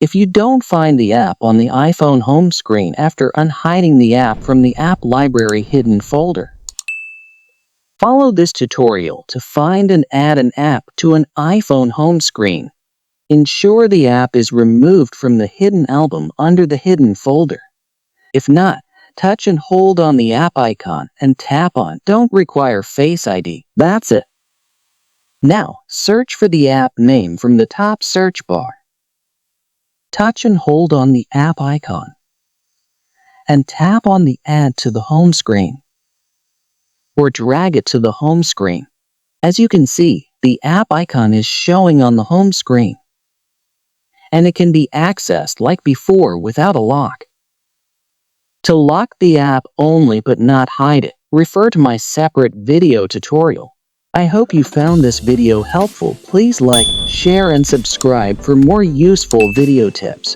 If you don't find the app on the iPhone home screen after unhiding the app from the app library hidden folder, follow this tutorial to find and add an app to an iPhone home screen. Ensure the app is removed from the hidden album under the hidden folder. If not, touch and hold on the app icon and tap on Don't require Face ID. That's it. Now, search for the app name from the top search bar. Touch and hold on the app icon and tap on the Add to the home screen, or drag it to the home screen. As you can see, the app icon is showing on the home screen, and it can be accessed like before without a lock. To lock the app only but not hide it, refer to my separate video tutorial. I hope you found this video helpful. Please like, share, and subscribe for more useful video tips.